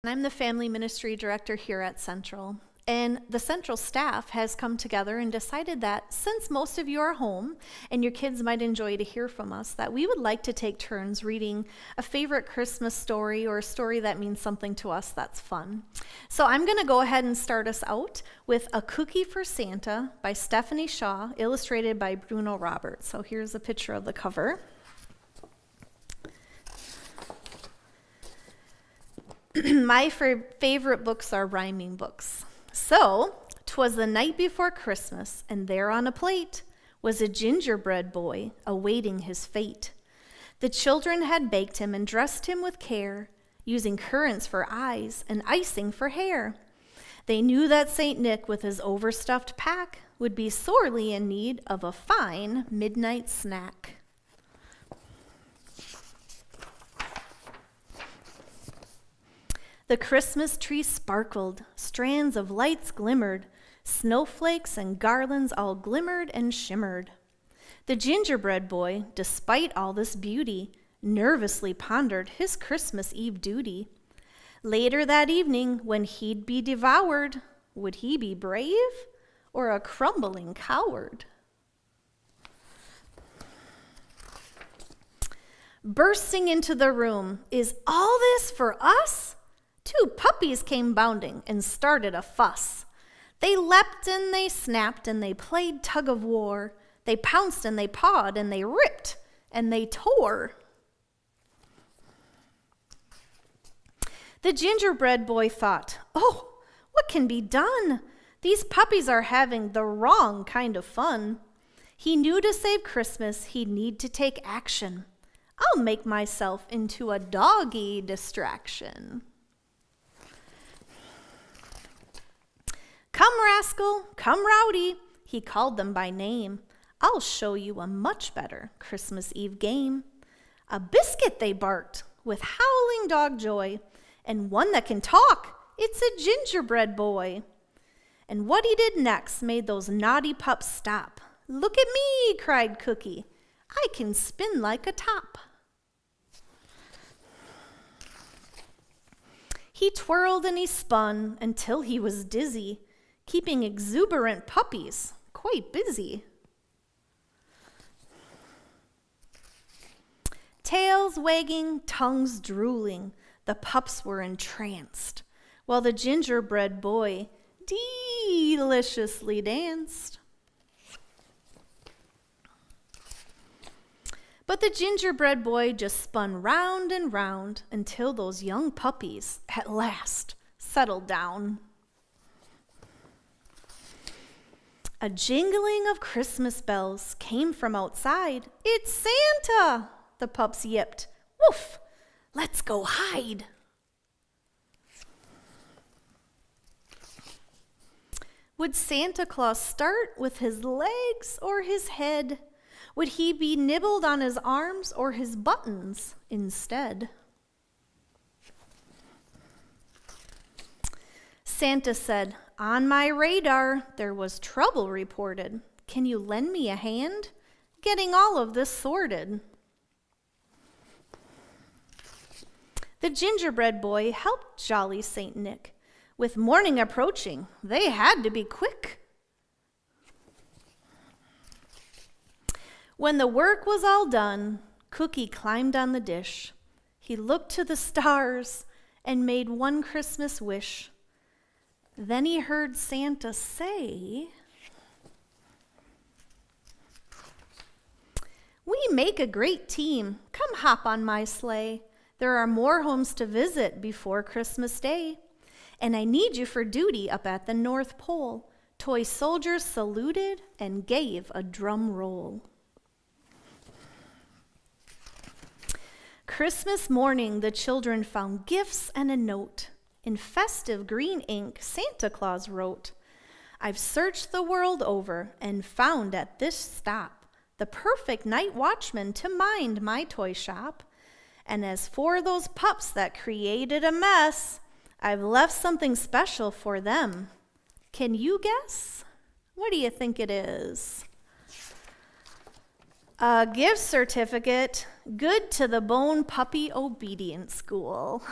I'm the family ministry director here at Central, and the Central staff has come together and decided that since most of you are home and your kids might enjoy to hear from us, that we would like to take turns reading a favorite Christmas story or a story that means something to us that's fun. So I'm going to go ahead and start us out with A Cookie for Santa by Stephanie Shaw, illustrated by Bruno Roberts. So here's a picture of the cover. My favorite books are rhyming books. So, 'twas the night before Christmas, and there on a plate was a gingerbread boy awaiting his fate. The children had baked him and dressed him with care, using currants for eyes and icing for hair. They knew that Saint Nick, with his overstuffed pack, would be sorely in need of a fine midnight snack. The Christmas tree sparkled, strands of lights glimmered, snowflakes and garlands all glimmered and shimmered. The gingerbread boy, despite all this beauty, nervously pondered his Christmas Eve duty. Later that evening, when he'd be devoured, would he be brave or a crumbling coward? Bursting into the room, "Is all this for us?" Two puppies came bounding and started a fuss. They leapt and they snapped and they played tug of war. They pounced and they pawed and they ripped and they tore. The gingerbread boy thought, "Oh, what can be done? These puppies are having the wrong kind of fun." He knew to save Christmas he'd need to take action. "I'll make myself into a doggy distraction." "Come, rascal, come, rowdy," he called them by name. "I'll show you a much better Christmas Eve game." A biscuit, they barked, with howling dog joy, and one that can talk, it's a gingerbread boy. And what he did next made those naughty pups stop. "Look at me," cried Cookie, "I can spin like a top." He twirled and he spun until he was dizzy, keeping exuberant puppies quite busy. Tails wagging, tongues drooling, the pups were entranced, while the gingerbread boy deliciously danced. But the gingerbread boy just spun round and round until those young puppies at last settled down. A jingling of Christmas bells came from outside. "It's Santa!" the pups yipped. "Woof! Let's go hide!" Would Santa Claus start with his legs or his head? Would he be nibbled on his arms or his buttons instead? Santa said, "On my radar, there was trouble reported. Can you lend me a hand getting all of this sorted?" The gingerbread boy helped jolly Saint Nick. With morning approaching, they had to be quick. When the work was all done, Cookie climbed on the dish. He looked to the stars and made one Christmas wish. Then he heard Santa say, "We make a great team. Come hop on my sleigh. There are more homes to visit before Christmas Day. And I need you for duty up at the North Pole." Toy soldiers saluted and gave a drum roll. Christmas morning, the children found gifts and a note. In festive green ink, Santa Claus wrote, "I've searched the world over and found at this stop the perfect night watchman to mind my toy shop. And as for those pups that created a mess, I've left something special for them. Can you guess? What do you think it is?" "A gift certificate, good to the bone puppy obedience school."